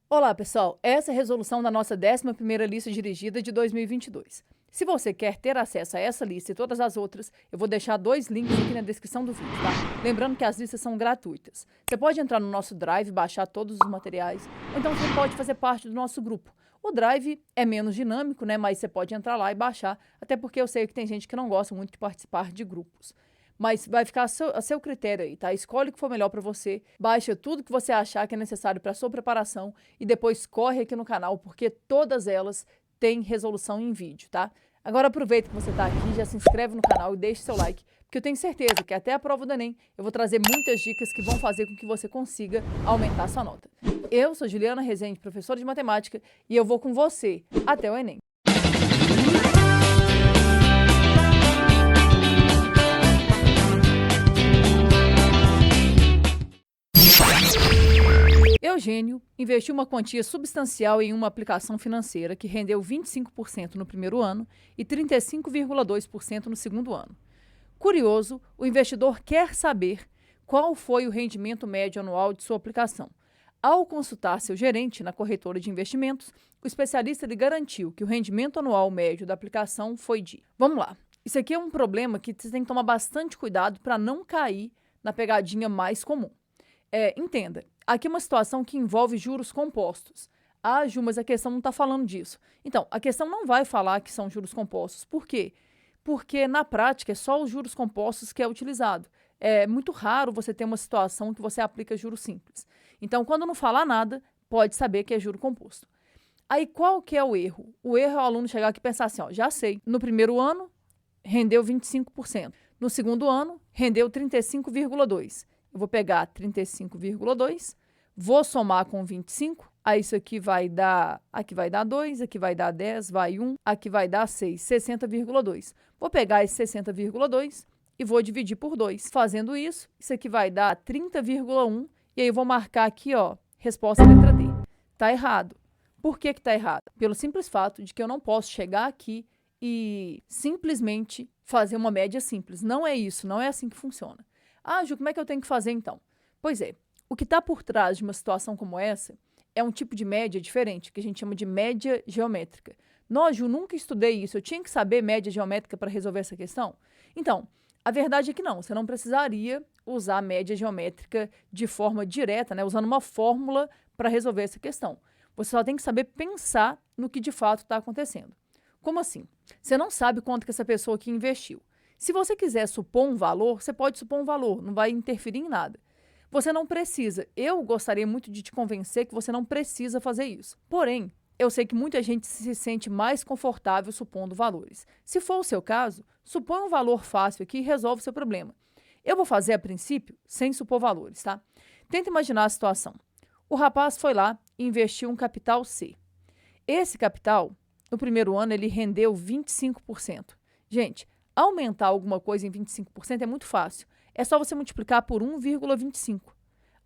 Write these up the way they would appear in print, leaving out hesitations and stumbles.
Olá, pessoal! Essa é a resolução da nossa 11ª lista dirigida de 2022. Se você quer ter acesso a essa lista e todas as outras, eu vou deixar 2 links aqui na descrição do vídeo, tá? Lembrando que as listas são gratuitas. Você pode entrar no nosso Drive e baixar todos os materiais, ou então você pode fazer parte do nosso grupo. O Drive é menos dinâmico, né? Mas você pode entrar lá e baixar, até porque eu sei que tem gente que não gosta muito de participar de grupos. Mas vai ficar a seu critério aí, tá? Escolhe o que for melhor para você, baixa tudo que você achar que é necessário para sua preparação e depois corre aqui no canal, porque todas elas têm resolução em vídeo, tá? Agora aproveita que você tá aqui, já se inscreve no canal e deixa seu like, porque eu tenho certeza que até a prova do Enem eu vou trazer muitas dicas que vão fazer com que você consiga aumentar sua nota. Eu sou Juliana Rezende, professora de matemática, e eu vou com você até o Enem. Eugênio investiu uma quantia substancial em uma aplicação financeira que rendeu 25% no primeiro ano e 35,2% no segundo ano. Curioso, o investidor quer saber qual foi o rendimento médio anual de sua aplicação. Ao consultar seu gerente na corretora de investimentos, o especialista lhe garantiu que o rendimento anual médio da aplicação foi de... Vamos lá, isso aqui é um problema que você tem que tomar bastante cuidado para não cair na pegadinha mais comum. Entenda, aqui é uma situação que envolve juros compostos. Ah, Ju, mas a questão não está falando disso. Então, a questão não vai falar que são juros compostos. Por quê? Porque, na prática, é só os juros compostos que é utilizado. É muito raro você ter uma situação que você aplica juros simples. Então, quando não falar nada, pode saber que é juro composto. Aí, qual que é o erro? O erro é o aluno chegar aqui e pensar assim, ó, já sei, no primeiro ano, rendeu 25%. No segundo ano, rendeu 35,2%. Eu vou pegar 35,2, vou somar com 25, aí isso aqui vai dar 2, aqui vai dar 10, vai 1, aqui vai dar 6, 60,2. Vou pegar esse 60,2 e vou dividir por 2. Fazendo isso, isso aqui vai dar 30,1 e aí eu vou marcar aqui, ó, resposta letra D. Tá errado. Por que que tá errado? Pelo simples fato de que eu não posso chegar aqui e simplesmente fazer uma média simples. Não é isso, não é assim que funciona. Ah, Ju, como é que eu tenho que fazer então? Pois é, o que está por trás de uma situação como essa é um tipo de média diferente, que a gente chama de média geométrica. Nós, Ju, nunca estudei isso, eu tinha que saber média geométrica para resolver essa questão? Então, a verdade é que não, você não precisaria usar a média geométrica de forma direta, né, usando uma fórmula para resolver essa questão. Você só tem que saber pensar no que de fato está acontecendo. Como assim? Você não sabe quanto que essa pessoa aqui investiu. Se você quiser supor um valor, você pode supor um valor, não vai interferir em nada. Você não precisa. Eu gostaria muito de te convencer que você não precisa fazer isso. Porém, eu sei que muita gente se sente mais confortável supondo valores. Se for o seu caso, supõe um valor fácil aqui e resolve o seu problema. Eu vou fazer, a princípio, sem supor valores, tá? Tenta imaginar a situação. O rapaz foi lá e investiu um capital C. Esse capital, no primeiro ano, ele rendeu 25%. Gente, aumentar alguma coisa em 25% é muito fácil. É só você multiplicar por 1,25.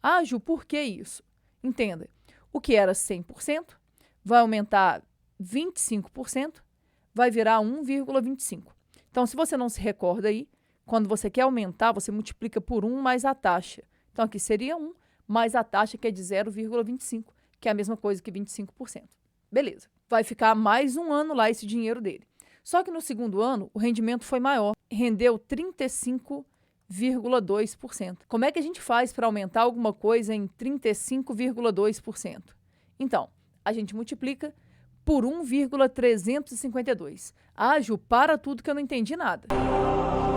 Ah, Ju, por que isso? Entenda, o que era 100% vai aumentar 25%, vai virar 1,25. Então, se você não se recorda aí, quando você quer aumentar, você multiplica por 1 mais a taxa. Então, aqui seria 1 mais a taxa, que é de 0,25, que é a mesma coisa que 25%. Beleza, vai ficar mais um ano lá esse dinheiro dele. Só que no segundo ano, o rendimento foi maior, rendeu 35,2%. Como é que a gente faz para aumentar alguma coisa em 35,2%? Então, a gente multiplica por 1,352. Ah, Ju, para tudo que eu não entendi nada.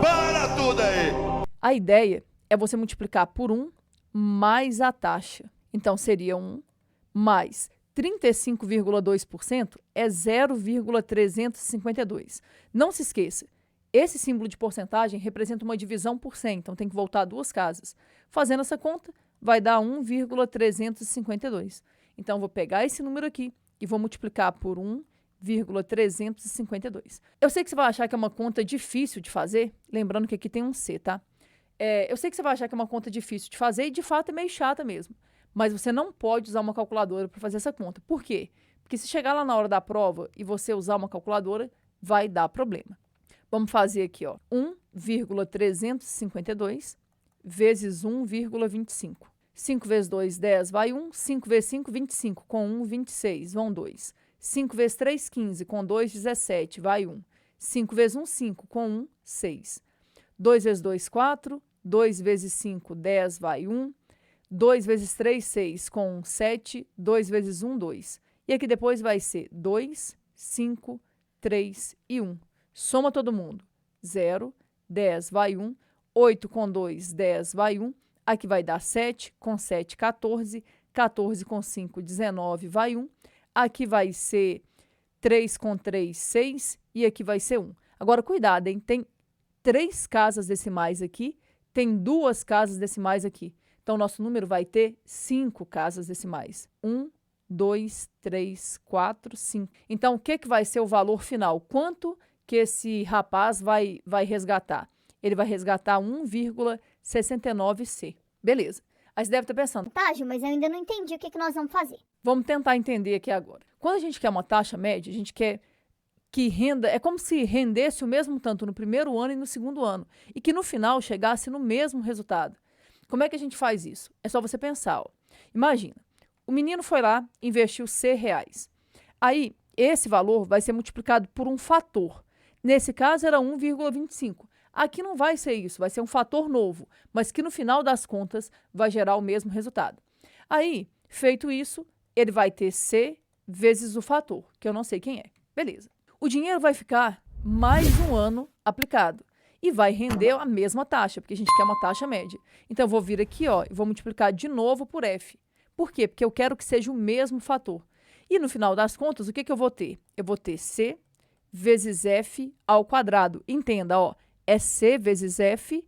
Para tudo aí! A ideia é você multiplicar por 1 mais a taxa. Então, seria 1 mais 35,2% é 0,352. Não se esqueça, esse símbolo de porcentagem representa uma divisão por 100, então tem que voltar 2 casas. Fazendo essa conta, vai dar 1,352. Então, vou pegar esse número aqui e vou multiplicar por 1,352. Eu sei que você vai achar que é uma conta difícil de fazer, lembrando que aqui tem um C, tá? Eu sei que você vai achar que é uma conta difícil de fazer e, de fato, é meio chata mesmo. Mas você não pode usar uma calculadora para fazer essa conta. Por quê? Porque se chegar lá na hora da prova e você usar uma calculadora, vai dar problema. Vamos fazer aqui, ó, 1,352 vezes 1,25. 5 vezes 2, 10, vai 1. 5 vezes 5, 25. Com 1, 26, vão 2. 5 vezes 3, 15. Com 2, 17, vai 1. 5 vezes 1, 5. Com 1, 6. 2 vezes 2, 4. 2 vezes 5, 10, vai 1. 2 vezes 3, 6. Com 1, 7. 2 vezes 1, 2. E aqui depois vai ser 2, 5, 3 e 1. Soma todo mundo. 0, 10, vai 1. 8 com 2, 10, vai 1. Aqui vai dar 7, com 7, 14. 14 com 5, 19, vai 1. Aqui vai ser 3 com 3, 6. E aqui vai ser 1. Agora, cuidado, hein? Tem 3 casas decimais aqui, tem 2 casas decimais aqui. Então, nosso número vai ter 5 casas decimais. 1, 2, 3, 4, 5. Então, o que vai ser o valor final? Quanto que esse rapaz vai resgatar? Ele vai resgatar 1,69C. Beleza. Aí você deve estar pensando, Tá, Ju, mas eu ainda não entendi o que nós vamos fazer. vamos tentar entender aqui agora. Quando a gente quer uma taxa média, a gente quer que renda, é como se rendesse o mesmo tanto no primeiro ano e no segundo ano, e que no final chegasse no mesmo resultado. Como é que a gente faz isso? É só você pensar, ó. Imagina, o menino foi lá, investiu R$100. Aí, esse valor vai ser multiplicado por um fator. Nesse caso, era 1,25. Aqui não vai ser isso, vai ser um fator novo, mas que no final das contas vai gerar o mesmo resultado. Aí, feito isso, ele vai ter C vezes o fator, que eu não sei quem é. Beleza. O dinheiro vai ficar mais um ano aplicado e vai render a mesma taxa, porque a gente quer uma taxa média. Então, eu vou vir aqui, ó, e vou multiplicar de novo por F. Por quê? Porque eu quero que seja o mesmo fator. E no final das contas, o que eu vou ter? Eu vou ter C vezes F ao quadrado. Entenda, ó, é C vezes F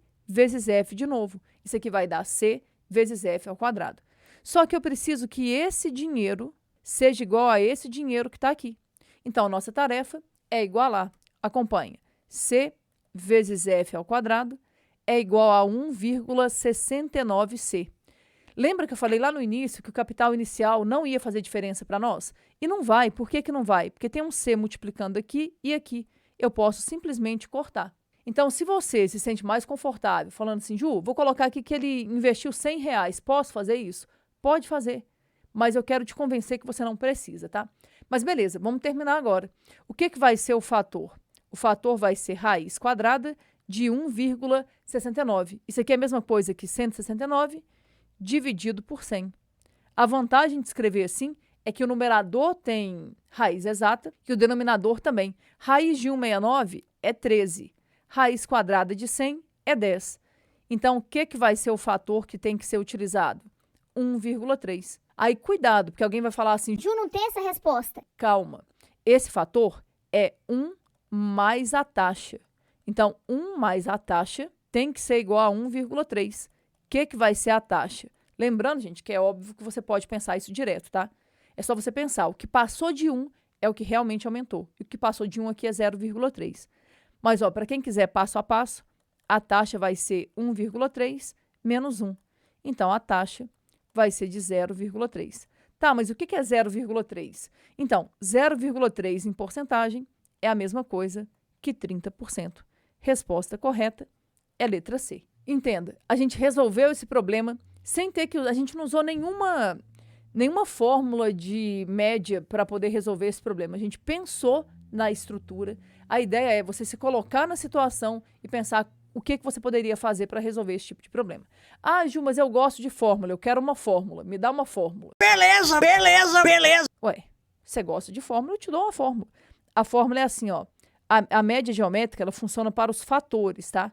de novo. Isso aqui vai dar C vezes F ao quadrado. Só que eu preciso que esse dinheiro seja igual a esse dinheiro que está aqui. Então, nossa tarefa é igualar. Acompanha. C vezes F ao quadrado é igual a 1,69C. Lembra que eu falei lá no início que o capital inicial não ia fazer diferença para nós? E não vai. Por que não vai? Porque tem um C multiplicando aqui e aqui. Eu posso simplesmente cortar. Então, se você se sente mais confortável falando assim, Ju, vou colocar aqui que ele investiu R$100, posso fazer isso? Pode fazer, mas eu quero te convencer que você não precisa, tá? Mas beleza, vamos terminar agora. O que vai ser o fator? O fator vai ser raiz quadrada de 1,69. Isso aqui é a mesma coisa que 169 dividido por 100. A vantagem de escrever assim é que o numerador tem raiz exata e o denominador também. Raiz de 169 é 13. Raiz quadrada de 100 é 10. Então, o que vai ser o fator que tem que ser utilizado? 1,3. Aí, cuidado, porque alguém vai falar assim, Ju, não tem essa resposta. calma, esse fator é 1 mais a taxa. Então, 1 mais a taxa tem que ser igual a 1,3. O que vai ser a taxa? Lembrando, gente, que é óbvio que você pode pensar isso direto, tá? É só você pensar, o que passou de 1 é o que realmente aumentou. E o que passou de 1 aqui é 0,3. Mas, ó, para quem quiser passo a passo, a taxa vai ser 1,3 menos 1. Então, a taxa vai ser de 0,3. Tá, mas o que é 0,3? Então, 0,3 em porcentagem é a mesma coisa que 30%. Resposta correta é a letra C. Entenda, a gente resolveu esse problema sem ter que... A gente não usou nenhuma fórmula de média para poder resolver esse problema. A gente pensou na estrutura. A ideia é você se colocar na situação e pensar o que você poderia fazer para resolver esse tipo de problema. Ah, Ju, mas eu gosto de fórmula, eu quero uma fórmula. Me dá uma fórmula. Beleza, beleza, beleza. Ué, você gosta de fórmula, eu te dou uma fórmula. A fórmula é assim, ó. A média geométrica, ela funciona para os fatores, tá?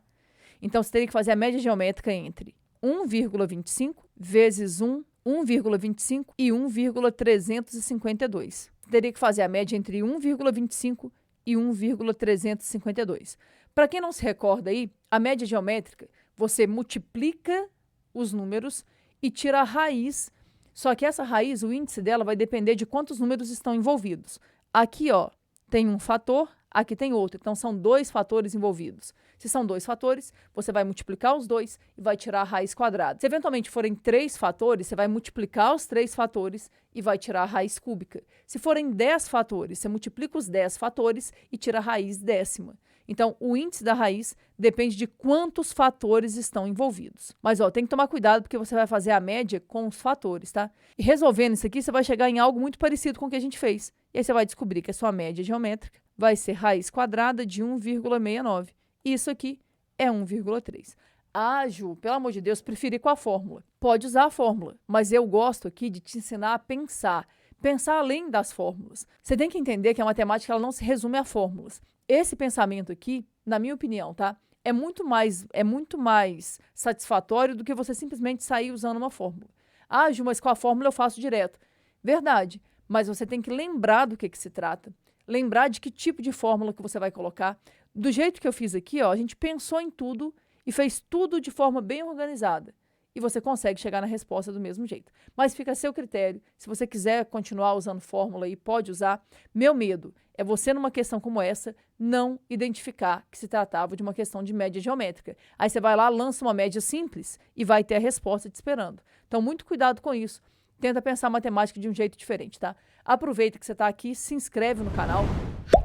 Então, você teria que fazer a média geométrica entre 1,25 vezes 1,25 e 1,352. Teria que fazer a média entre 1,25 e 1,352. Para quem não se recorda aí, a média geométrica, você multiplica os números e tira a raiz. Só que essa raiz, o índice dela vai depender de quantos números estão envolvidos. Aqui, ó, tem um fator, aqui tem outro. Então, são 2 fatores envolvidos. Se são 2 fatores, você vai multiplicar os 2 e vai tirar a raiz quadrada. Se eventualmente forem 3 fatores, você vai multiplicar os 3 fatores e vai tirar a raiz cúbica. Se forem 10 fatores, você multiplica os 10 fatores e tira a raiz décima. Então, o índice da raiz depende de quantos fatores estão envolvidos. Mas, tem que tomar cuidado porque você vai fazer a média com os fatores, tá? E resolvendo isso aqui, você vai chegar em algo muito parecido com o que a gente fez. E aí você vai descobrir que a sua média geométrica vai ser raiz quadrada de 1,69. Isso aqui é 1,3. Ah, Ju, pelo amor de Deus, preferi com a fórmula. Pode usar a fórmula, mas eu gosto aqui de te ensinar a pensar. Pensar além das fórmulas. Você tem que entender que a matemática ela não se resume a fórmulas. Esse pensamento aqui, na minha opinião, tá? É muito mais satisfatório do que você simplesmente sair usando uma fórmula. Ah, Ju, mas com a fórmula eu faço direto. Verdade, mas você tem que lembrar do que se trata. Lembrar de que tipo de fórmula que você vai colocar. Do jeito que eu fiz aqui, a gente pensou em tudo e fez tudo de forma bem organizada. E você consegue chegar na resposta do mesmo jeito. Mas fica a seu critério. Se você quiser continuar usando fórmula e pode usar, meu medo é você, numa questão como essa, não identificar que se tratava de uma questão de média geométrica. Aí você vai lá, lança uma média simples e vai ter a resposta te esperando. Então, muito cuidado com isso. Tenta pensar matemática de um jeito diferente, tá? Aproveita que você está aqui, se inscreve no canal.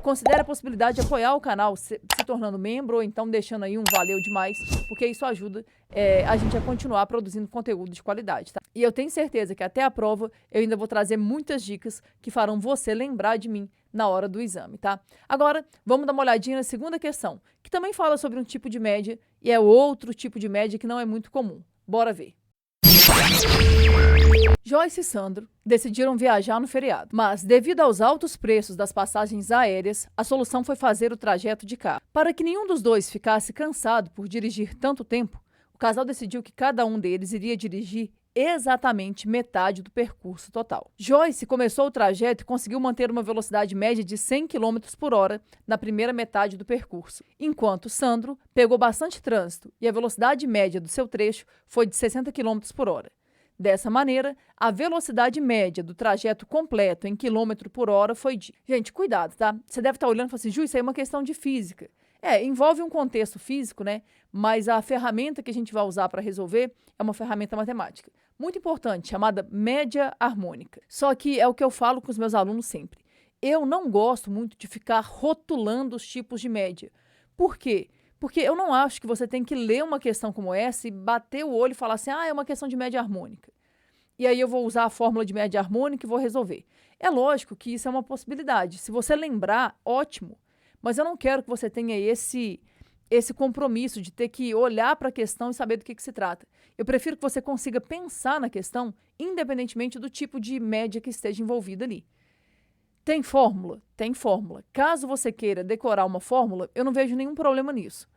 Considere a possibilidade de apoiar o canal se tornando membro ou então deixando aí um valeu demais, porque isso ajuda a gente a continuar produzindo conteúdo de qualidade, tá? E eu tenho certeza que até a prova eu ainda vou trazer muitas dicas que farão você lembrar de mim na hora do exame, tá? Agora, vamos dar uma olhadinha na segunda questão, que também fala sobre um tipo de média e é outro tipo de média que não é muito comum. Bora ver. Joyce e Sandro decidiram viajar no feriado, mas devido aos altos preços das passagens aéreas, a solução foi fazer o trajeto de carro. Para que nenhum dos dois ficasse cansado por dirigir tanto tempo, o casal decidiu que cada um deles iria dirigir exatamente metade do percurso total. Joyce começou o trajeto e conseguiu manter uma velocidade média de 100 km por hora na primeira metade do percurso, enquanto Sandro pegou bastante trânsito e a velocidade média do seu trecho foi de 60 km por hora. Dessa maneira, a velocidade média do trajeto completo em quilômetro por hora foi de... Gente, cuidado, tá? Você deve estar olhando e falando assim, Ju, isso aí é uma questão de física. Envolve um contexto físico, né? Mas a ferramenta que a gente vai usar para resolver é uma ferramenta matemática. Muito importante, chamada média harmônica. Só que é o que eu falo com os meus alunos sempre. Eu não gosto muito de ficar rotulando os tipos de média. Por quê? Porque eu não acho que você tem que ler uma questão como essa e bater o olho e falar assim, é uma questão de média harmônica. E aí eu vou usar a fórmula de média harmônica e vou resolver. É lógico que isso é uma possibilidade. Se você lembrar, ótimo. Mas eu não quero que você tenha esse compromisso de ter que olhar para a questão e saber do que se trata. Eu prefiro que você consiga pensar na questão, independentemente do tipo de média que esteja envolvida ali. Tem fórmula? Tem fórmula. Caso você queira decorar uma fórmula, eu não vejo nenhum problema nisso.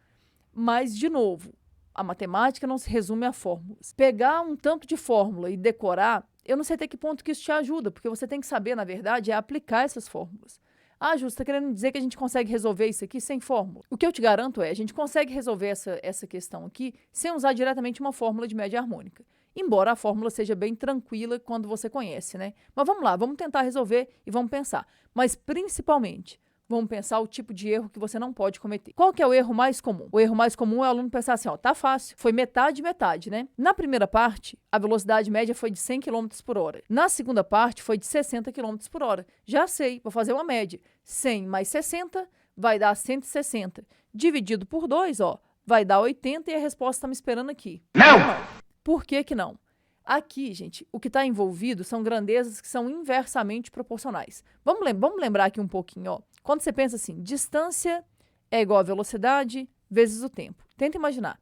Mas, de novo, a matemática não se resume a fórmulas. Pegar um tanto de fórmula e decorar, eu não sei até que ponto que isso te ajuda, porque você tem que saber, na verdade, aplicar essas fórmulas. Ah, Ju, você está querendo dizer que a gente consegue resolver isso aqui sem fórmula? O que eu te garanto a gente consegue resolver essa questão aqui sem usar diretamente uma fórmula de média harmônica. Embora a fórmula seja bem tranquila quando você conhece, né? Mas vamos lá, vamos tentar resolver e vamos pensar. Mas, principalmente, vamos pensar o tipo de erro que você não pode cometer. Qual que é o erro mais comum? O erro mais comum é o aluno pensar assim, tá fácil, foi metade, né? Na primeira parte, a velocidade média foi de 100 km por hora. Na segunda parte, foi de 60 km por hora. Já sei, vou fazer uma média. 100 mais 60 vai dar 160. Dividido por 2, vai dar 80 e a resposta está me esperando aqui. Não! Por que que não? Aqui, gente, o que está envolvido são grandezas que são inversamente proporcionais. Vamos lembrar aqui um pouquinho, Quando você pensa assim, distância é igual a velocidade vezes o tempo. Tenta imaginar.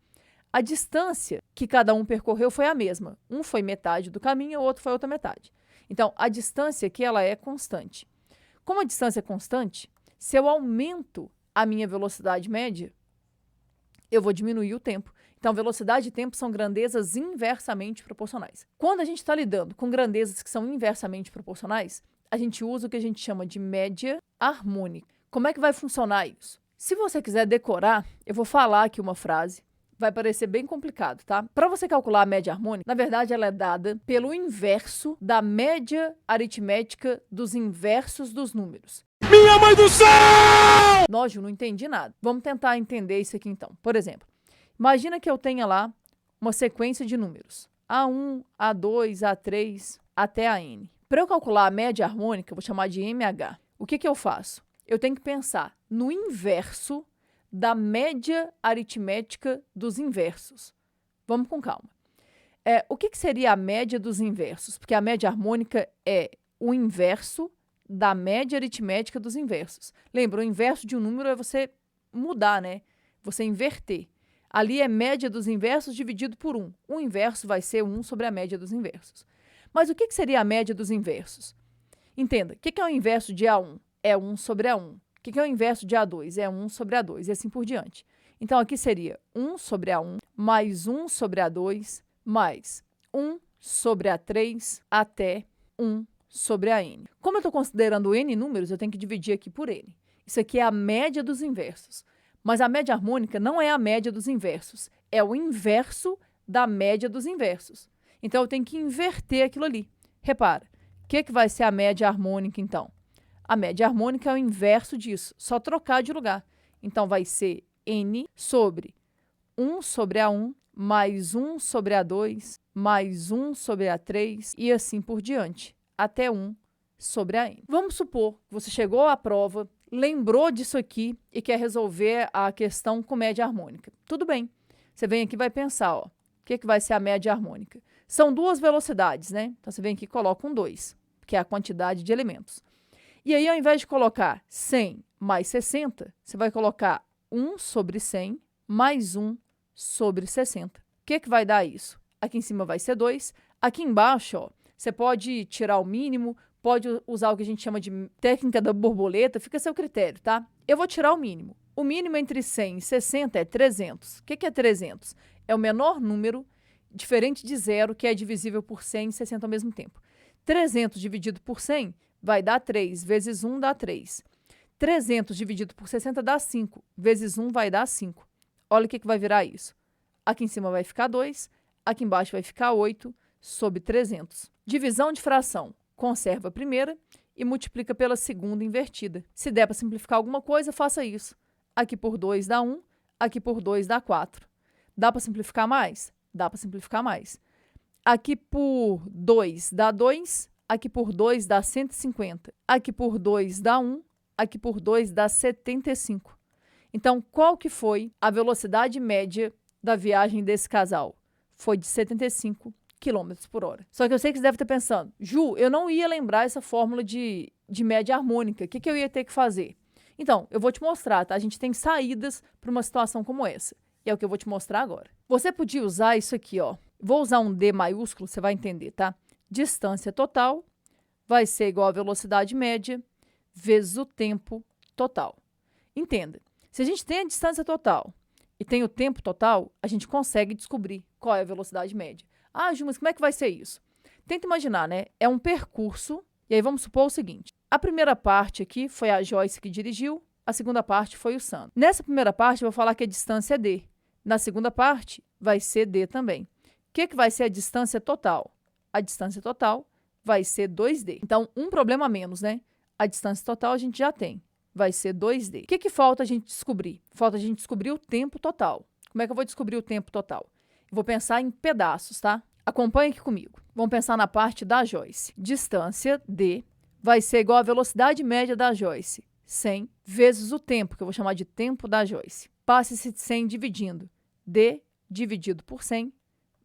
A distância que cada um percorreu foi a mesma. Um foi metade do caminho, o outro foi outra metade. Então, a distância aqui, ela é constante. Como a distância é constante, se eu aumento a minha velocidade média, eu vou diminuir o tempo. Então, velocidade e tempo são grandezas inversamente proporcionais. Quando a gente está lidando com grandezas que são inversamente proporcionais, a gente usa o que a gente chama de média harmônica. Como é que vai funcionar isso? Se você quiser decorar, eu vou falar aqui uma frase. Vai parecer bem complicado, tá? Para você calcular a média harmônica, na verdade, ela é dada pelo inverso da média aritmética dos inversos dos números. Minha mãe do céu! Nossa, não entendi nada. Vamos tentar entender isso aqui então. Por exemplo, imagina que eu tenha lá uma sequência de números. A1, A2, A3, até a N. Para eu calcular a média harmônica, eu vou chamar de MH. O que eu faço? Eu tenho que pensar no inverso da média aritmética dos inversos. Vamos com calma. O que seria a média dos inversos? Porque a média harmônica é o inverso da média aritmética dos inversos. Lembra, o inverso de um número é você mudar, né? Você inverter. Ali é média dos inversos dividido por 1. O inverso vai ser 1 sobre a média dos inversos. Mas o que seria a média dos inversos? Entenda, o que é o inverso de A1? É 1 sobre A1. O que é o inverso de A2? É 1 sobre A2 e assim por diante. Então, aqui seria 1 sobre A1 mais 1 sobre A2 mais 1 sobre A3 até 1 sobre a N. Como eu estou considerando N números, eu tenho que dividir aqui por N. Isso aqui é a média dos inversos. Mas a média harmônica não é a média dos inversos. É o inverso da média dos inversos. Então, eu tenho que inverter aquilo ali. Repara, o que vai ser a média harmônica, então? A média harmônica é o inverso disso. Só trocar de lugar. Então, vai ser N sobre 1 sobre A1 mais 1 sobre A2 mais 1 sobre A3 e assim por diante, até 1 sobre a N. Vamos supor que você chegou à prova, lembrou disso aqui e quer resolver a questão com média harmônica. Tudo bem. Você vem aqui e vai pensar, ó, o que vai ser a média harmônica? São duas velocidades, né? Então, você vem aqui e coloca um 2, que é a quantidade de elementos. E aí, ao invés de colocar 100 mais 60, você vai colocar 1 sobre 100 mais 1 sobre 60. O que vai dar isso? Aqui em cima vai ser 2. Aqui embaixo, ó, você pode tirar o mínimo, pode usar o que a gente chama de técnica da borboleta, fica a seu critério, tá? Eu vou tirar o mínimo. O mínimo entre 100 e 60 é 300. O que é 300? É o menor número, diferente de 0, que é divisível por 100 e 60 ao mesmo tempo. 300 dividido por 100 vai dar 3, vezes 1 dá 3. 300 dividido por 60 dá 5, vezes 1 vai dar 5. Olha o que vai virar isso. Aqui em cima vai ficar 2, aqui embaixo vai ficar 8 sobre 300. Divisão de fração. Conserva a primeira e multiplica pela segunda invertida. Se der para simplificar alguma coisa, faça isso. Aqui por 2 dá 1, aqui por 2 dá 4. Dá para simplificar mais? Dá para simplificar mais. Aqui por 2 dá 2, aqui por 2 dá 150. Aqui por 2 dá 1, aqui por 2 dá 75. Então, qual que foi a velocidade média da viagem desse casal? Foi de 75 km por hora. Só que eu sei que você deve estar pensando, Ju, eu não ia lembrar essa fórmula de média harmônica. O que eu ia ter que fazer? Então, eu vou te mostrar, tá? A gente tem saídas para uma situação como essa. E é o que eu vou te mostrar agora. Você podia usar isso aqui, ó. Vou usar um D maiúsculo, você vai entender, tá? Distância total vai ser igual a velocidade média vezes o tempo total. Entenda, se a gente tem a distância total e tem o tempo total, a gente consegue descobrir qual é a velocidade média. Ah, Ju, mas como é que vai ser isso? Tenta imaginar, né? É um percurso, e aí vamos supor o seguinte. A primeira parte aqui foi a Joyce que dirigiu, a segunda parte foi o Sandro. Nessa primeira parte, eu vou falar que a distância é D. Na segunda parte, vai ser D também. O que vai ser a distância total? A distância total vai ser 2D. Então, um problema a menos, né? A distância total a gente já tem. Vai ser 2D. O que falta a gente descobrir? Falta a gente descobrir o tempo total. Como é que eu vou descobrir o tempo total? Eu vou pensar em pedaços, tá? Acompanhe aqui comigo. Vamos pensar na parte da Joyce. Distância D vai ser igual à velocidade média da Joyce, 100, vezes o tempo, que eu vou chamar de tempo da Joyce. Passe esse 100 dividindo. D dividido por 100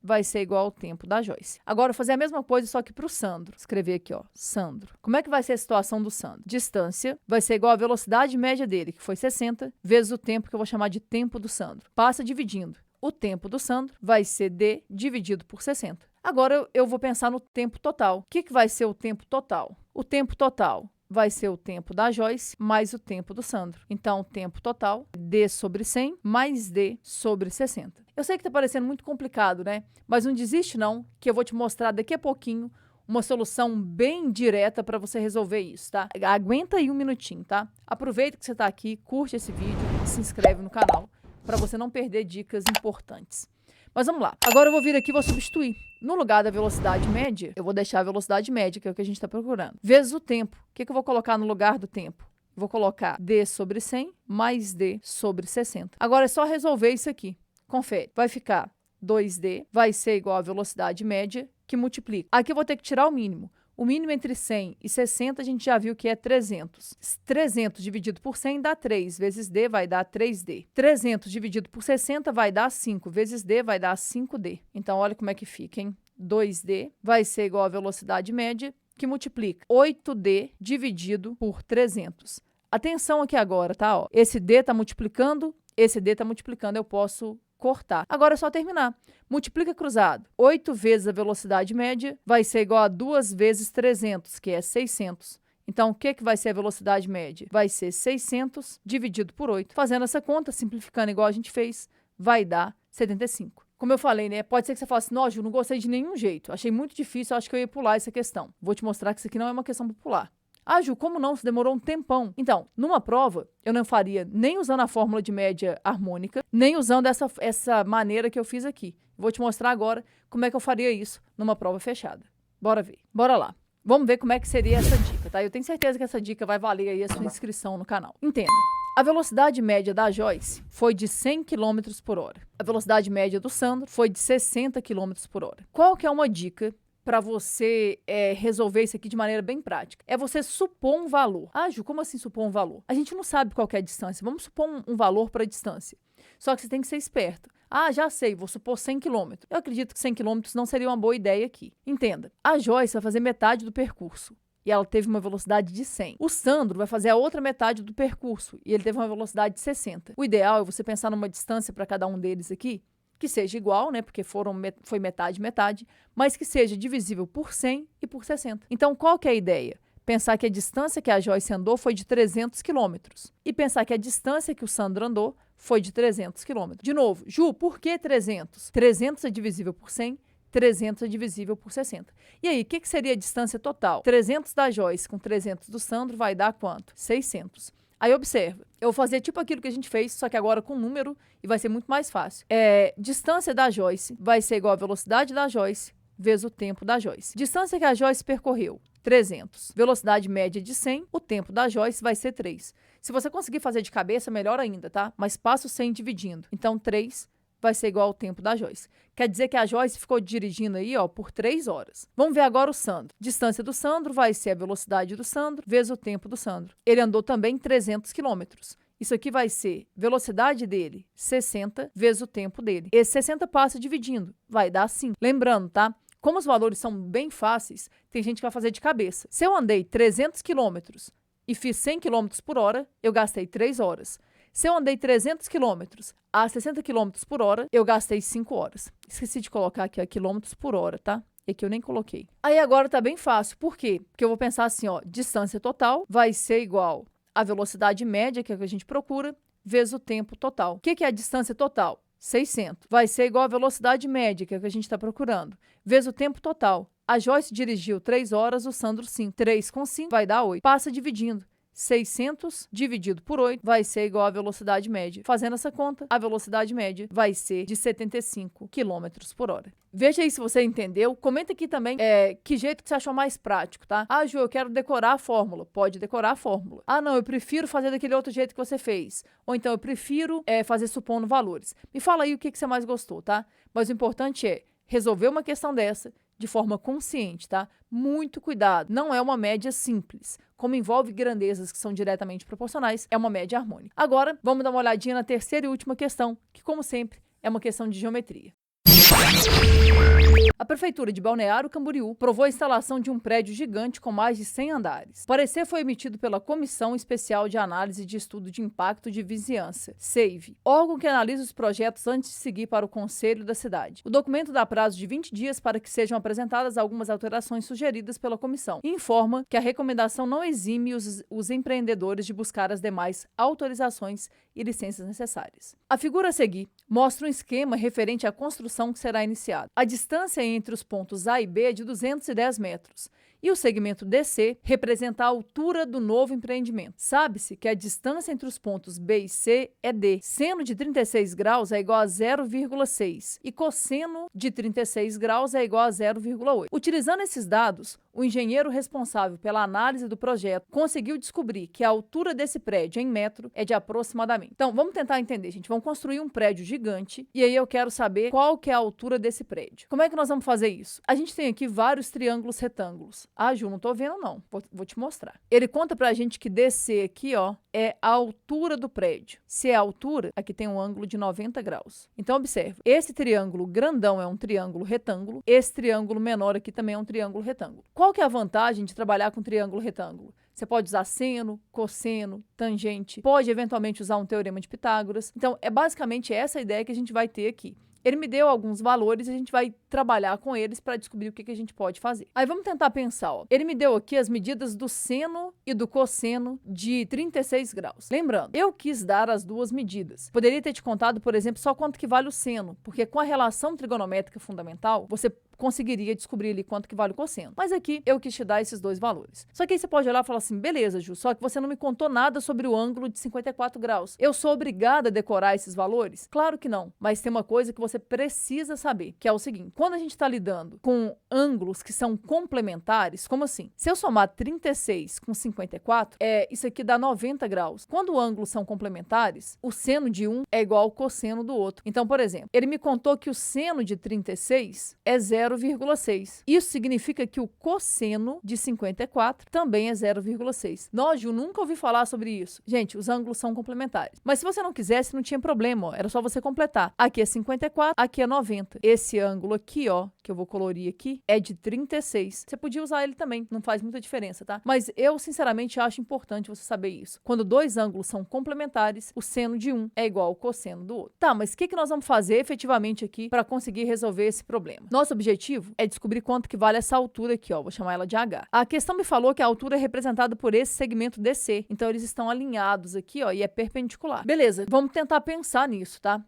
vai ser igual ao tempo da Joyce. Agora, eu vou fazer a mesma coisa, só que para o Sandro. Escrever aqui, ó, Sandro. Como é que vai ser a situação do Sandro? Distância vai ser igual à velocidade média dele, que foi 60, vezes o tempo, que eu vou chamar de tempo do Sandro. Passa dividindo. O tempo do Sandro vai ser D dividido por 60. Agora, eu vou pensar no tempo total. O que vai ser o tempo total? O tempo total vai ser o tempo da Joyce mais o tempo do Sandro. Então, o tempo total, D sobre 100 mais D sobre 60. Eu sei que está parecendo muito complicado, né? Mas não desiste não, que eu vou te mostrar daqui a pouquinho uma solução bem direta para você resolver isso, tá? Aguenta aí um minutinho, tá? Aproveita que você está aqui, curte esse vídeo e se inscreve no canal para você não perder dicas importantes. Mas vamos lá. Agora eu vou vir aqui e vou substituir. No lugar da velocidade média, eu vou deixar a velocidade média, que é o que a gente está procurando, vezes o tempo. O que eu vou colocar no lugar do tempo? Vou colocar D sobre 100 mais D sobre 60. Agora é só resolver isso aqui. Confere. Vai ficar 2D, vai ser igual à velocidade média, que multiplica. Aqui eu vou ter que tirar o mínimo. O mínimo entre 100 e 60 a gente já viu que é 300. 300 dividido por 100 dá 3, vezes D vai dar 3D. 300 dividido por 60 vai dar 5, vezes D vai dar 5D. Então, olha como é que fica, hein? 2D vai ser igual à velocidade média, que multiplica 8D dividido por 300. Atenção aqui agora, tá? Ó, esse D está multiplicando, esse D está multiplicando, eu posso cortar. Agora é só terminar. Multiplica cruzado. 8 vezes a velocidade média vai ser igual a 2 vezes 300, que é 600. Então, o que vai ser a velocidade média? Vai ser 600 dividido por 8. Fazendo essa conta, simplificando igual a gente fez, vai dar 75. Como eu falei, né? Pode ser que você fale assim, não, Ju, não gostei de nenhum jeito. Achei muito difícil, acho que eu ia pular essa questão. Vou te mostrar que isso aqui não é uma questão popular. Ah, Ju, como não? Isso demorou um tempão. Então, numa prova, eu não faria nem usando a fórmula de média harmônica, nem usando essa maneira que eu fiz aqui. Vou te mostrar agora como é que eu faria isso numa prova fechada. Bora ver. Bora lá. Vamos ver como é que seria essa dica, tá? Eu tenho certeza que essa dica vai valer aí a sua inscrição no canal. Entenda. A velocidade média da Joyce foi de 100 km por hora. A velocidade média do Sandro foi de 60 km por hora. Qual que é uma dica para você resolver isso aqui de maneira bem prática? É você supor um valor. Ah, Ju, como assim supor um valor? A gente não sabe qual que é a distância. Vamos supor um valor para a distância. Só que você tem que ser esperto. Ah, já sei, vou supor 100 km. Eu acredito que 100 km não seria uma boa ideia aqui. Entenda, a Joyce vai fazer metade do percurso e ela teve uma velocidade de 100. O Sandro vai fazer a outra metade do percurso e ele teve uma velocidade de 60. O ideal é você pensar numa distância para cada um deles aqui, que seja igual, né, porque foi metade, mas que seja divisível por 100 e por 60. Então, qual que é a ideia? Pensar que a distância que a Joyce andou foi de 300 km. E pensar que a distância que o Sandro andou foi de 300 km. De novo, Ju, por que 300? 300 é divisível por 100, 300 é divisível por 60. E aí, o que seria a distância total? 300 da Joyce com 300 do Sandro vai dar quanto? 600. Aí observa, eu vou fazer tipo aquilo que a gente fez, só que agora com número e vai ser muito mais fácil. Distância da Joyce vai ser igual à velocidade da Joyce vezes o tempo da Joyce. Distância que a Joyce percorreu, 300. Velocidade média de 100, o tempo da Joyce vai ser 3. Se você conseguir fazer de cabeça, melhor ainda, tá? Mas passa o 100 dividindo. Então, 3 vai ser igual ao tempo da Joyce. Quer dizer que a Joyce ficou dirigindo aí, ó, por 3 horas. Vamos ver agora o Sandro. Distância do Sandro vai ser a velocidade do Sandro vezes o tempo do Sandro. Ele andou também 300 km. Isso aqui vai ser velocidade dele, 60, vezes o tempo dele. Esse 60 passa dividindo, vai dar 5. Lembrando, tá? Como os valores são bem fáceis, tem gente que vai fazer de cabeça. Se eu andei 300 km e fiz 100 km por hora, eu gastei 3 horas. Se eu andei 300 km a 60 km por hora, eu gastei 5 horas. Esqueci de colocar aqui a quilômetros por hora, tá? E aqui eu nem coloquei. Aí agora tá bem fácil. Por quê? Porque eu vou pensar assim, ó, distância total vai ser igual à velocidade média, que é a que a gente procura, vezes o tempo total. O que é a distância total? 600. Vai ser igual à velocidade média, que é a que a gente está procurando, vezes o tempo total. A Joyce dirigiu 3 horas, o Sandro 5. 3 com 5 vai dar 8. Passa dividindo. 600 dividido por 8 vai ser igual à velocidade média. Fazendo essa conta, a velocidade média vai ser de 75 km por hora. Veja aí se você entendeu. Comenta aqui também que jeito que você achou mais prático, tá? Ah, Ju, eu quero decorar a fórmula. Pode decorar a fórmula. Ah, não, eu prefiro fazer daquele outro jeito que você fez. Ou então eu prefiro fazer supondo valores. Me fala aí o que você mais gostou, tá? Mas o importante é resolver uma questão dessa de forma consciente, tá? Muito cuidado. Não é uma média simples. Como envolve grandezas que são diretamente proporcionais, é uma média harmônica. Agora, vamos dar uma olhadinha na terceira e última questão, que, como sempre, é uma questão de geometria. A Prefeitura de Balneário Camboriú aprovou a instalação de um prédio gigante com mais de 100 andares. O parecer foi emitido pela Comissão Especial de Análise de Estudo de Impacto de Vizinhança, SEIV, órgão que analisa os projetos antes de seguir para o Conselho da cidade. O documento dá prazo de 20 dias para que sejam apresentadas algumas alterações sugeridas pela comissão e informa que a recomendação não exime os empreendedores de buscar as demais autorizações e licenças necessárias. A figura a seguir mostra um esquema referente à construção que será iniciada. A distância entre os pontos A e B é de 210 metros. E o segmento DC representa a altura do novo empreendimento. Sabe-se que a distância entre os pontos B e C é D. Seno de 36 graus é igual a 0,6 e cosseno de 36 graus é igual a 0,8. Utilizando esses dados, o engenheiro responsável pela análise do projeto conseguiu descobrir que a altura desse prédio em metro é de aproximadamente. Então, vamos tentar entender, gente. Vamos construir um prédio gigante e aí eu quero saber qual que é a altura desse prédio. Como é que nós vamos fazer isso? A gente tem aqui vários triângulos retângulos. Ah, Ju, não tô vendo não. Vou te mostrar. Ele conta pra gente que DC aqui, ó, é a altura do prédio. Se é a altura, aqui tem um ângulo de 90 graus. Então, observe. Esse triângulo grandão é um triângulo retângulo. Esse triângulo menor aqui também é um triângulo retângulo. Qual que é a vantagem de trabalhar com triângulo retângulo? Você pode usar seno, cosseno, tangente, pode eventualmente usar um teorema de Pitágoras. Então, é basicamente essa a ideia que a gente vai ter aqui. Ele me deu alguns valores e a gente vai trabalhar com eles para descobrir o que a gente pode fazer. Aí vamos tentar pensar, ó. Ele me deu aqui as medidas do seno e do cosseno de 36 graus. Lembrando, eu quis dar as duas medidas. Poderia ter te contado, por exemplo, só quanto que vale o seno, porque com a relação trigonométrica fundamental, você conseguiria descobrir ali quanto que vale o cosseno. Mas aqui eu quis te dar esses dois valores. Só que aí você pode olhar e falar assim, beleza, Ju, só que você não me contou nada sobre o ângulo de 54 graus. Eu sou obrigada a decorar esses valores? Claro que não. Mas tem uma coisa que você precisa saber, que é o seguinte. Quando a gente está lidando com ângulos que são complementares, como assim? Se eu somar 36 com 54, isso aqui dá 90 graus. Quando ângulos são complementares, o seno de um é igual ao cosseno do outro. Então, por exemplo, ele me contou que o seno de 36 é 0,6. Isso significa que o cosseno de 54 também é 0,6. Nós, Ju, nunca ouvi falar sobre isso. Gente, os ângulos são complementares. Mas se você não quisesse, não tinha problema, ó. Era só você completar. Aqui é 54, aqui é 90. Esse ângulo aqui, ó, que eu vou colorir aqui, é de 36. Você podia usar ele também, não faz muita diferença, tá? Mas eu, sinceramente, acho importante você saber isso. Quando dois ângulos são complementares, o seno de um é igual ao cosseno do outro. Tá, mas o que nós vamos fazer efetivamente aqui para conseguir resolver esse problema? Nosso objetivo é descobrir quanto que vale essa altura aqui, ó. Vou chamar ela de H. A questão me falou que a altura é representada por esse segmento DC. Então, eles estão alinhados aqui, ó, e é perpendicular. Beleza, vamos tentar pensar nisso, tá?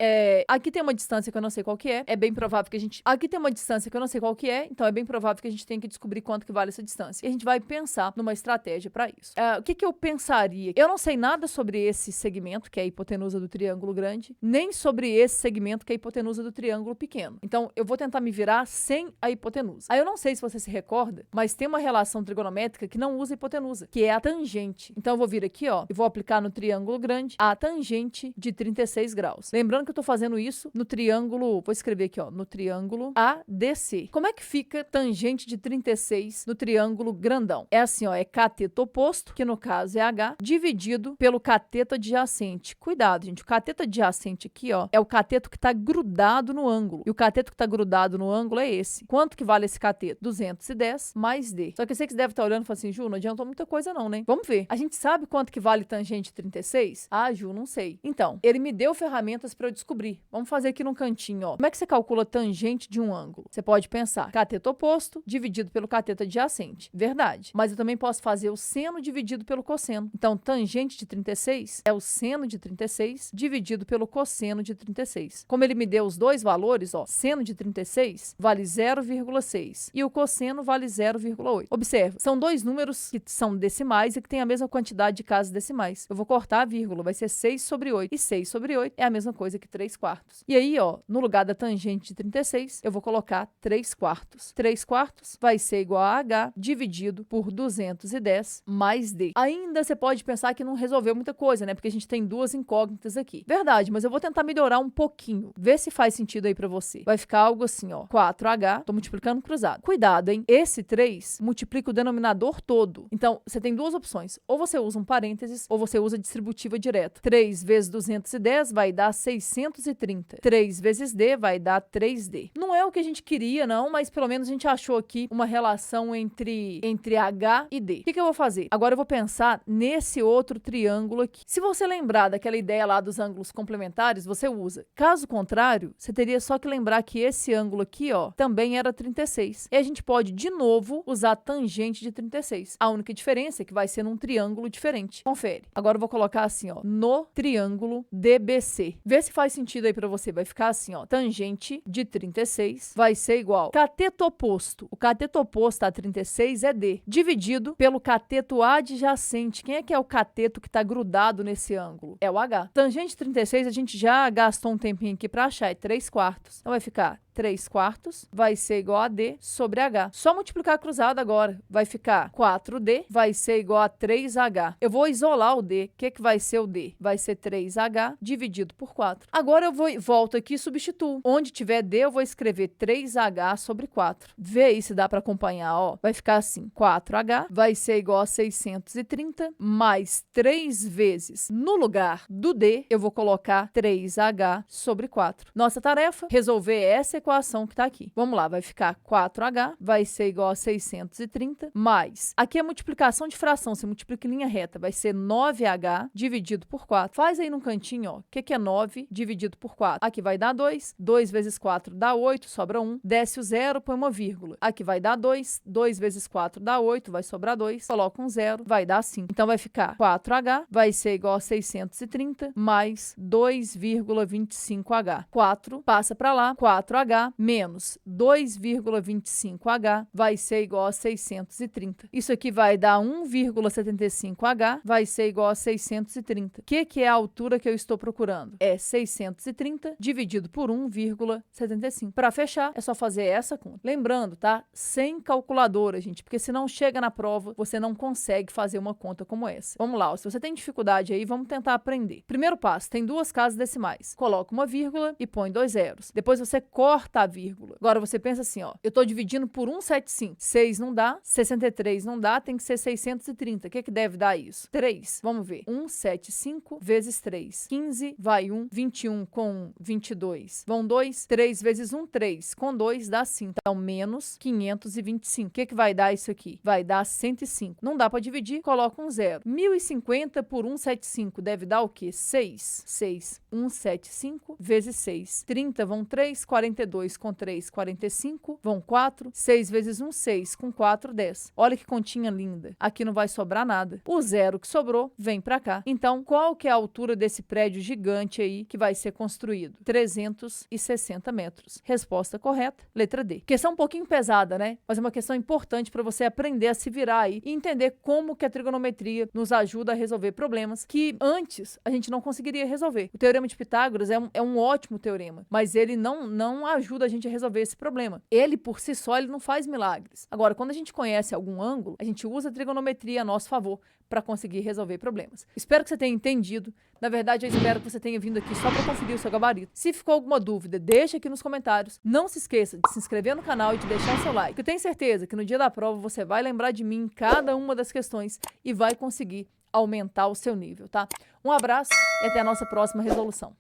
Aqui tem uma distância que eu não sei qual que é. É bem provável que a gente... Aqui tem uma distância que eu não sei qual que é. Então, é bem provável que a gente tenha que descobrir quanto que vale essa distância. E a gente vai pensar numa estratégia para isso. O que eu pensaria? Eu não sei nada sobre esse segmento, que é a hipotenusa do triângulo grande, nem sobre esse segmento, que é a hipotenusa do triângulo pequeno. Então, eu vou tentar me virar sem a hipotenusa. Aí eu não sei se você se recorda, mas tem uma relação trigonométrica que não usa hipotenusa, que é a tangente. Então eu vou vir aqui, ó, e vou aplicar no triângulo grande a tangente de 36 graus. Lembrando que eu tô fazendo isso no triângulo, vou escrever aqui, ó, no triângulo ADC. Como é que fica tangente de 36 no triângulo grandão? É assim, ó, é cateto oposto, que no caso é H, dividido pelo cateto adjacente. Cuidado, gente, o cateto adjacente aqui, ó, é o cateto que tá grudado no ângulo. E o cateto que tá grudado no ângulo é esse. Quanto que vale esse cateto? 210 mais D. Só que eu sei que você deve estar olhando e falando assim, Ju, não adiantou muita coisa não, né? Vamos ver. A gente sabe quanto que vale tangente 36? Ah, Ju, não sei. Então, ele me deu ferramentas para eu descobrir. Vamos fazer aqui num cantinho, ó. Como é que você calcula tangente de um ângulo? Você pode pensar, cateto oposto dividido pelo cateto adjacente. Verdade. Mas eu também posso fazer o seno dividido pelo cosseno. Então, tangente de 36 é o seno de 36 dividido pelo cosseno de 36. Como ele me deu os dois valores, ó, seno de 36 vale 0,6 e o cosseno vale 0,8. Observe, são dois números que são decimais e que têm a mesma quantidade de casas decimais. Eu vou cortar a vírgula, vai ser 6 sobre 8. E 6 sobre 8 é a mesma coisa que 3 quartos. E aí, ó, no lugar da tangente de 36, eu vou colocar 3 quartos. 3 quartos vai ser igual a H dividido por 210 mais D. Ainda você pode pensar que não resolveu muita coisa, né? Porque a gente tem duas incógnitas aqui. Verdade, mas eu vou tentar melhorar um pouquinho. Vê se faz sentido aí pra você. Vai ficar algo assim, ó. 4H, tô multiplicando cruzado. Cuidado, hein? Esse 3 multiplica o denominador todo. Então, você tem duas opções. Ou você usa um parênteses, ou você usa distributiva direta. 3 vezes 210 vai dar 630. 3 vezes D vai dar 3D. Não é o que a gente queria, não, mas pelo menos a gente achou aqui uma relação entre H e D. O que eu vou fazer? Agora eu vou pensar nesse outro triângulo aqui. Se você lembrar daquela ideia lá dos ângulos complementares, você usa. Caso contrário, você teria só que lembrar que esse ângulo aqui, ó, também era 36. E a gente pode, de novo, usar a tangente de 36. A única diferença é que vai ser num triângulo diferente. Confere. Agora eu vou colocar assim, ó, no triângulo DBC. Vê se faz sentido aí pra você. Vai ficar assim, ó, tangente de 36 vai ser igual cateto oposto. O cateto oposto a 36 é D, dividido pelo cateto adjacente. Quem é o cateto que tá grudado nesse ângulo? É o H. Tangente de 36 a gente já gastou um tempinho aqui pra achar, é 3 quartos. Então vai ficar 3/4 vai ser igual a D sobre H. Só multiplicar cruzado agora. Vai ficar 4D vai ser igual a 3H. Eu vou isolar o D. O que vai ser o D? Vai ser 3H dividido por 4. Agora eu volto aqui e substituo. Onde tiver D, eu vou escrever 3H sobre 4. Vê aí se dá para acompanhar, ó. Vai ficar assim, 4H vai ser igual a 630 mais 3 vezes. No lugar do D, eu vou colocar 3H sobre 4. Nossa tarefa, resolver essa equação que está aqui. Vamos lá, vai ficar 4H vai ser igual a 630 mais. Aqui é multiplicação de fração, você multiplica em linha reta, vai ser 9H dividido por 4. Faz aí no cantinho, ó, o que é 9 dividido por 4? Aqui vai dar 2, 2 vezes 4 dá 8, sobra 1, desce o 0, põe uma vírgula. Aqui vai dar 2, 2 vezes 4 dá 8, vai sobrar 2, coloca um 0, vai dar 5. Então vai ficar 4H vai ser igual a 630 mais 2,25H. 4 passa para lá, 4H menos 2,25H vai ser igual a 630. Isso aqui vai dar 1,75H vai ser igual a 630. O que é a altura que eu estou procurando? É 630 dividido por 1,75. Para fechar, é só fazer essa conta. Lembrando, tá? Sem calculadora, gente, porque senão chega na prova, você não consegue fazer uma conta como essa. Vamos lá, ó, se você tem dificuldade aí, vamos tentar aprender. Primeiro passo, tem duas casas decimais. Coloca uma vírgula e põe 2 zeros. Depois você corta a vírgula. Agora você pensa assim, ó, eu tô dividindo por 175. 6 não dá, 63 não dá, tem que ser 630. O que deve dar isso? 3. Vamos ver. 175 vezes 3. 15 vai 1, 21 com 1, 22. Vão 2, 3 vezes 1, 3. Com 2 dá 5. Então, menos 525. O que vai dar isso aqui? Vai dar 105. Não dá para dividir, coloca um 0. 1050 por 175 deve dar o quê? 6. 6. 175 vezes 6. 30 vão 3, 42 com 3, 45. Vão 4. 6 vezes 1, 6. Com 4, 10. Olha que continha linda. Aqui não vai sobrar nada. O 0 que sobrou vem para cá. Então, qual que é a altura desse prédio gigante aí que vai ser construído? 360 metros. Resposta correta, letra D. Questão um pouquinho pesada, né? Mas é uma questão importante para você aprender a se virar aí e entender como que a trigonometria nos ajuda a resolver problemas que antes a gente não conseguiria resolver. O Teorema de Pitágoras é um ótimo teorema, mas ele não ajuda a gente a resolver esse problema. Ele, por si só, ele não faz milagres. Agora, quando a gente conhece algum ângulo, a gente usa a trigonometria a nosso favor para conseguir resolver problemas. Espero que você tenha entendido. Na verdade, eu espero que você tenha vindo aqui só para conferir o seu gabarito. Se ficou alguma dúvida, deixa aqui nos comentários. Não se esqueça de se inscrever no canal e de deixar o seu like. Eu tenho certeza que no dia da prova você vai lembrar de mim em cada uma das questões e vai conseguir aumentar o seu nível, tá? Um abraço e até a nossa próxima resolução.